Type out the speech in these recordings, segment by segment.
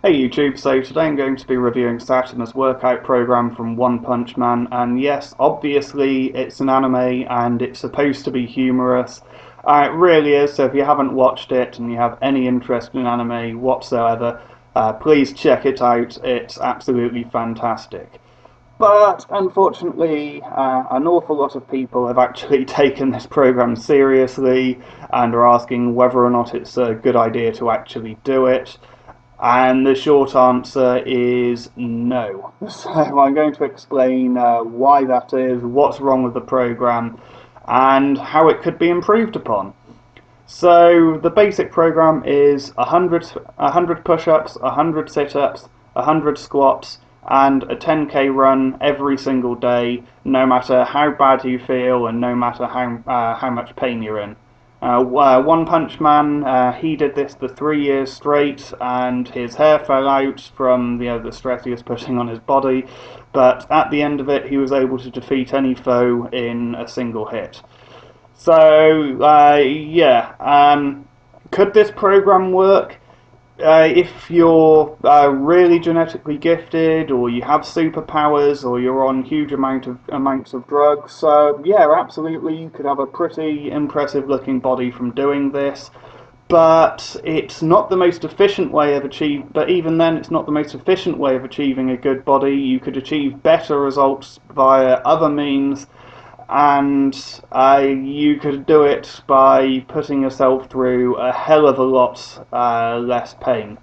Hey YouTube, so today I'm going to be reviewing Siatama's workout program from One Punch Man, and yes, obviously it's an anime and it's supposed to be humorous. It really is, so if you haven't watched it and you have any interest in anime whatsoever, please check it out, it's absolutely fantastic. But unfortunately, an awful lot of people have actually taken this program seriously and are asking whether or not it's a good idea to actually do it. And the short answer is no. So I'm going to explain why that is, what's wrong with the program, and how it could be improved upon. So the basic program is 100 push-ups, 100 sit-ups, 100 squats, and a 10k run every single day, no matter how bad you feel and no matter how much pain you're in. One Punch Man, he did this for 3 years straight, and his hair fell out from the stress he was putting on his body. But at the end of it, he was able to defeat any foe in a single hit. So yeah, could this program work? If you're really genetically gifted, or you have superpowers, or you're on huge amounts of drugs, so yeah, absolutely, you could have a pretty impressive looking body from doing this. But it's not the most efficient way of achieving. But even then, it's not the most efficient way of achieving a good body. You could achieve better results via other means, and you could do it by putting yourself through a hell of a lot less pain.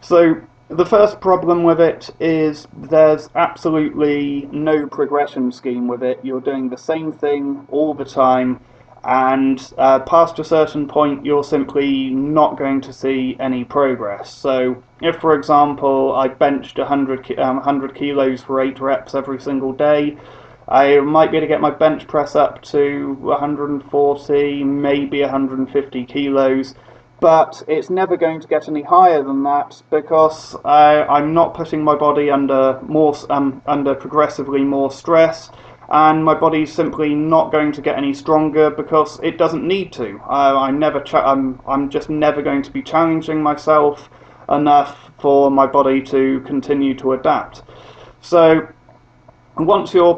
So the first problem with it is there's absolutely no progression scheme with it. You're doing the same thing all the time, and past a certain point you're simply not going to see any progress. So if, for example, I benched 100 kilos for 8 reps every single day, I might be able to get my bench press up to 140, maybe 150 kilos, but it's never going to get any higher than that because I'm not putting my body under progressively more stress, and my body's simply not going to get any stronger because it doesn't need to. I'm just never going to be challenging myself enough for my body to continue to adapt. So once you're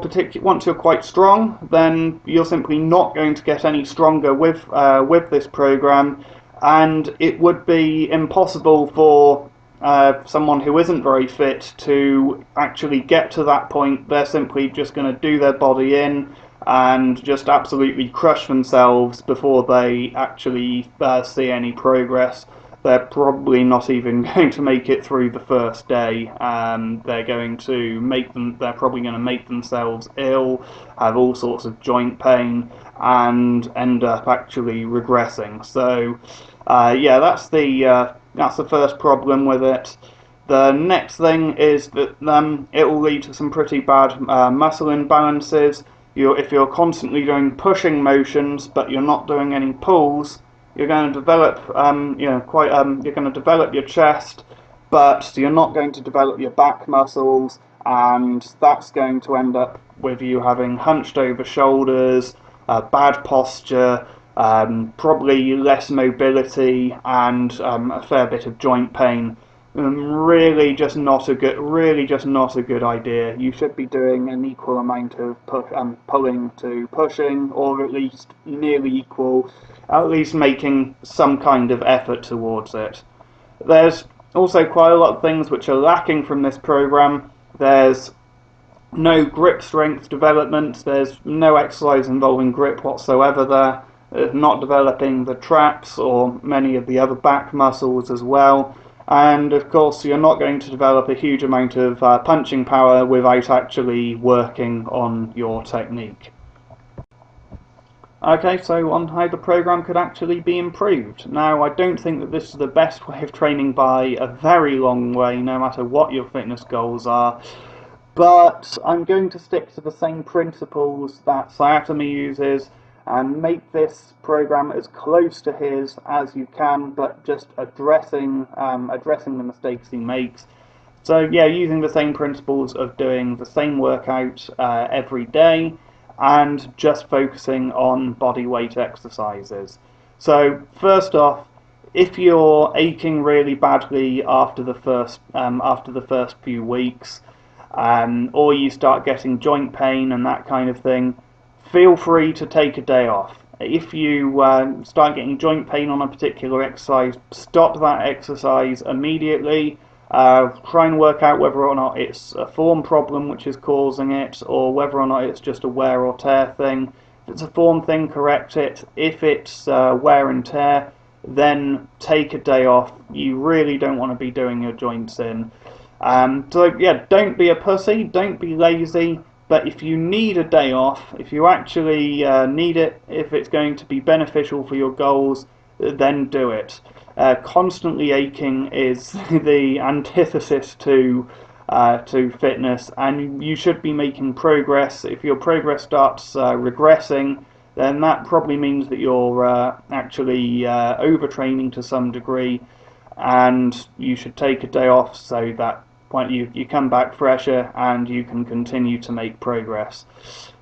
quite strong, then you're simply not going to get any stronger with this program, and it would be impossible for someone who isn't very fit to actually get to that point. They're simply just going to do their body in and just absolutely crush themselves before they actually see any progress. They're probably not even going to make it through the first day. They're probably going to make themselves ill, have all sorts of joint pain, and end up actually regressing. So, yeah, that's the first problem with it. The next thing is that it will lead to some pretty bad muscle imbalances. If you're constantly doing pushing motions, but you're not doing any pulls, you're going to develop, you're going to develop your chest, but you're not going to develop your back muscles, and that's going to end up with you having hunched over shoulders, bad posture, probably less mobility, and a fair bit of joint pain. Really just not a good idea. You should be doing an equal amount of pulling to pushing, or at least nearly equal, at least making some kind of effort towards it. There's also quite a lot of things which are lacking from this program. There's no grip strength development, there's no exercise involving grip whatsoever there. There's not developing the traps or many of the other back muscles as well. And of course, you're not going to develop a huge amount of punching power without actually working on your technique. Okay, so on how the program could actually be improved. Now, I don't think that this is the best way of training by a very long way, no matter what your fitness goals are, but I'm going to stick to the same principles that Siatama uses and make this program as close to his as you can, but just addressing the mistakes he makes. So yeah, using the same principles of doing the same workout every day, and just focusing on body weight exercises. So first off, If you're aching really badly after the first few weeks, or you start getting joint pain and that kind of thing, feel free to take a day off. If you start getting joint pain on a particular exercise, stop that exercise immediately. Try and work out whether or not it's a form problem which is causing it, or whether or not it's just a wear or tear thing. If it's a form thing, correct it. If it's wear and tear, then take a day off. You really don't want to be doing your joints in. So yeah, don't be a pussy, don't be lazy, but if you need a day off, if you actually need it, if it's going to be beneficial for your goals, then do it. Constantly aching is the antithesis to fitness, and you should be making progress. If your progress starts regressing, then that probably means that you're actually overtraining to some degree, and you should take a day off so that when you come back fresher and you can continue to make progress.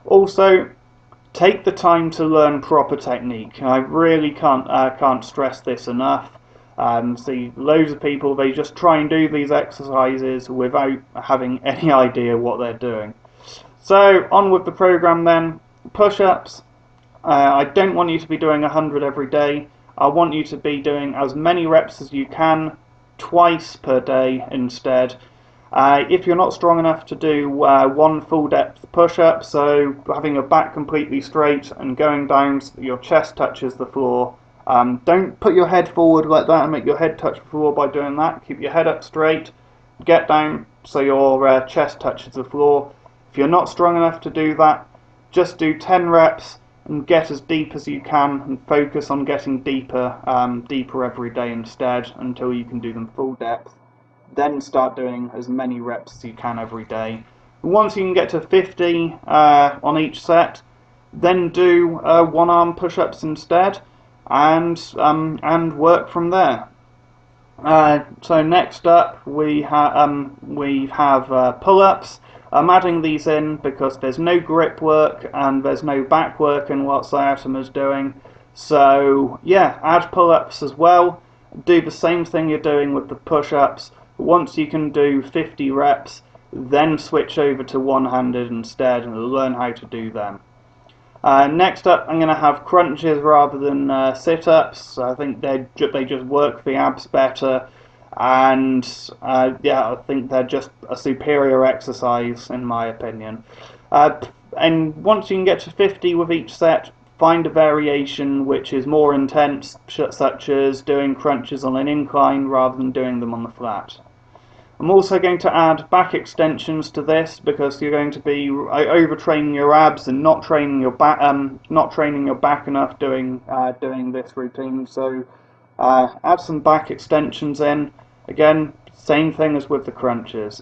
Also, take the time to learn proper technique. I really can't stress this enough. See loads of people, they just try and do these exercises without having any idea what they're doing. So on with the program then. Push-ups. I don't want you to be doing 100 every day. I want you to be doing as many reps as you can, twice per day instead. If you're not strong enough to do one full depth push-up, so having your back completely straight and going down so that your chest touches the floor, don't put your head forward like that and make your head touch the floor by doing that. Keep your head up straight, get down so your chest touches the floor. If you're not strong enough to do that, just do 10 reps and get as deep as you can and focus on getting deeper every day instead until you can do them full depth. Then start doing as many reps as you can every day. Once you can get to 50 on each set, then do one-arm push-ups instead, and work from there. So next up we have pull-ups. I'm adding these in because there's no grip work and there's no back work in what Siatama's doing. So yeah, add pull-ups as well. Do the same thing you're doing with the push-ups. Once you can do 50 reps, then switch over to one-handed instead and learn how to do them. Next up, I'm going to have crunches rather than sit-ups. I think they just work the abs better, and yeah, I think they're just a superior exercise in my opinion. And once you can get to 50 with each set, find a variation which is more intense, such as doing crunches on an incline rather than doing them on the flat. I'm also going to add back extensions to this because you're going to be overtraining your abs and not training your back enough doing this routine. So add some back extensions in. Again, same thing as with the crunches.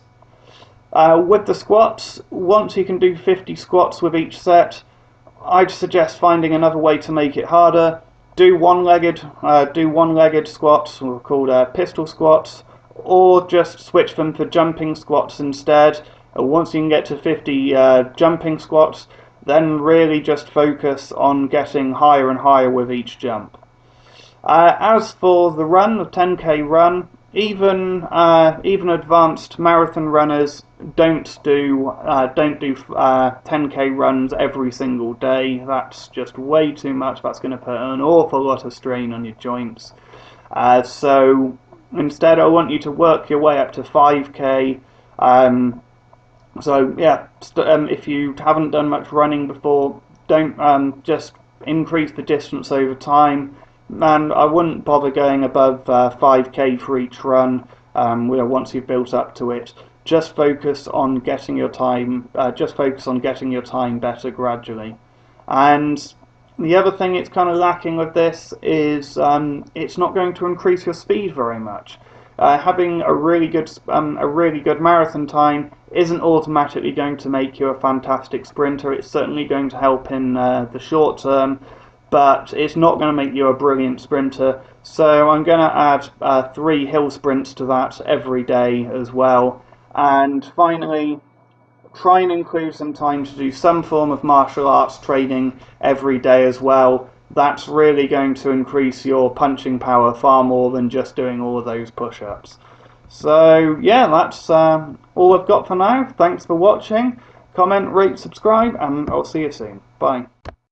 With the squats, once you can do 50 squats with each set, I'd suggest finding another way to make it harder. Do one-legged squats, or called pistol squats, or just switch them for jumping squats instead. Once you can get to 50 jumping squats, then really just focus on getting higher and higher with each jump. As for the run, the 10k run, even advanced marathon runners don't do 10k runs every single day. That's just way too much. That's going to put an awful lot of strain on your joints. So instead, I want you to work your way up to 5k. So yeah, if you haven't done much running before, don't just increase the distance over time. And I wouldn't bother going above 5k for each run. Once you've built up to it, just focus on getting your time. Better gradually. And the other thing it's kind of lacking with this is it's not going to increase your speed very much. Having a really good marathon time isn't automatically going to make you a fantastic sprinter. It's certainly going to help in the short term, but it's not going to make you a brilliant sprinter. So I'm going to add 3 hill sprints to that every day as well. And finally, try and include some time to do some form of martial arts training every day as well. that's really going to increase your punching power far more than just doing all of those push-ups. So yeah, that's all I've got for now. Thanks for watching. Comment, rate, subscribe, and I'll see you soon. Bye.